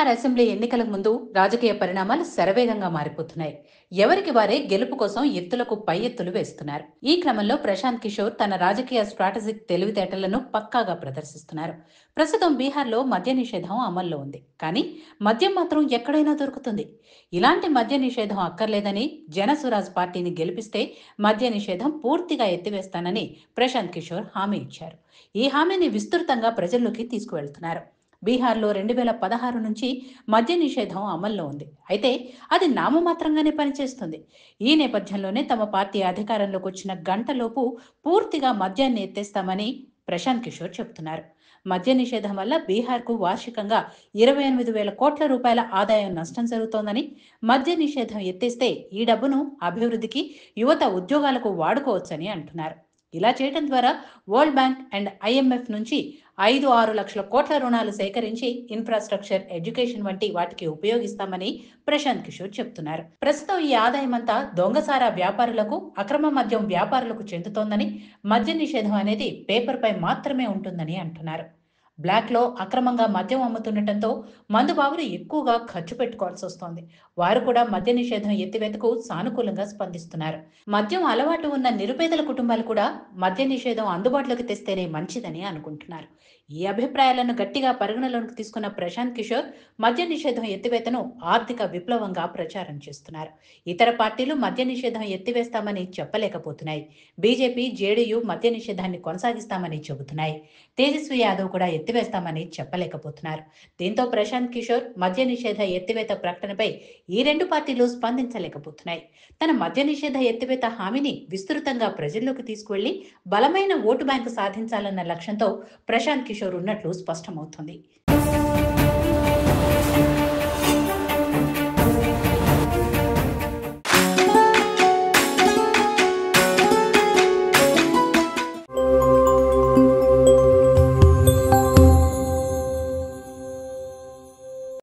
Bihar assembly ఎన్నికలకు ముందు రాజకీయ పరిణామాలు శరవేగంగా మారిపోతున్నాయి. ఎవరికి వారే గెలుపు కోసం ఎత్తులకు పై ఎత్తులు వేస్తున్నారు. ఈ క్రమంలో ప్రశాంత్ కిషోర్ తన రాజకీయ స్ట్రాటజిక్ తెలివితేటలను పక్కాగా ప్రదర్శిస్తున్నారు. ప్రస్తుతం బీహార్లో మద్య నిషేధం అమల్లో ఉంది. కానీ మద్యం మాత్రం ఎక్కడైనా దొరుకుతుంది. ఇలాంటి మద్య నిషేధం అక్కర్లేదని జనసురాజ్ పార్టీని గెలిపిస్తే మద్య నిషేధం పూర్తిగా ఎత్తివేస్తానని ప్రశాంత్ కిషోర్ హామీ ఇచ్చారు. ఈ హామీని విస్తృతంగా ప్రజల్లోకి తీసుకువెళ్తున్నారు. బీహార్లో 2016 నుంచి మద్య నిషేధం అమల్లో ఉంది. అయితే అది నామమాత్రంగానే పనిచేస్తుంది. ఈ నేపథ్యంలోనే తమ పార్టీ అధికారంలోకి వచ్చిన గంటలోపు పూర్తిగా మద్యాన్ని ఎత్తేస్తామని ప్రశాంత్ కిషోర్ చెబుతున్నారు. మద్య నిషేధం వల్ల బీహార్కు వార్షికంగా 28,000 కోట్ల రూపాయల ఆదాయం నష్టం జరుగుతోందని, మద్య నిషేధం ఎత్తేస్తే ఈ డబ్బును అభివృద్ధికి, యువత ఉద్యోగాలకు వాడుకోవచ్చని అంటున్నారు. ఇలా చేయడం ద్వారా వరల్డ్ బ్యాంక్ అండ్ IMF నుంచి 5-6 లక్షల కోట్ల రుణాలు సేకరించి ఇన్ఫ్రాస్ట్రక్చర్, ఎడ్యుకేషన్ వంటి వాటికి ఉపయోగిస్తామని ప్రశాంత్ కిషోర్ చెబుతున్నారు. ప్రస్తుతం ఈ ఆదాయం అంతా దొంగసారా వ్యాపారులకు, అక్రమ మద్యం వ్యాపారులకు చెందుతోందని, మద్య నిషేధం అనేది పేపర్ పై మాత్రమే ఉంటుందని అంటున్నారు. బ్లాక్లో అక్రమంగా మద్యం అమ్ముతుండటంతో మందుబాబులు ఎక్కువగా ఖర్చు పెట్టుకోవాల్సి వస్తోంది. వారు కూడా మద్య నిషేధం ఎత్తివేతకు సానుకూలంగా స్పందిస్తున్నారు. మద్యం అలవాటు ఉన్న నిరుపేదల కుటుంబాలు కూడా మద్య నిషేధం అందుబాటులోకి తెస్తేనే మంచిదని అనుకుంటున్నారు. ఈ అభిప్రాయాలను గట్టిగా పరిగణలోకి తీసుకున్న ప్రశాంత్ కిషోర్ మద్య నిషేధం ఎత్తివేతను ఆర్థిక విప్లవంగా ప్రచారం చేస్తున్నారు. ఇతర పార్టీలు మద్య నిషేధం ఎత్తివేస్తామని చెప్పలేకపోతున్నాయి. బీజేపీ, జేడీయూ మద్య నిషేధాన్ని కొనసాగిస్తామని చెబుతున్నాయి. తేజస్వి యాదవ్ కూడా ఎత్తివేస్తామని చెప్పలేకపోతున్నారు. దీంతో ప్రశాంత్ కిషోర్ మద్య నిషేధ ఎత్తివేత ప్రకటనపై ఈ రెండు పార్టీలు స్పందించలేకపోతున్నాయి. తన మద్య నిషేధ ఎత్తివేత హామీని విస్తృతంగా ప్రజల్లోకి తీసుకువెళ్లి బలమైన ఓటు బ్యాంకు సాధించాలన్న లక్ష్యంతో ప్రశాంత్ కిషోర్ ఉన్నట్లు స్పష్టమవుతోంది.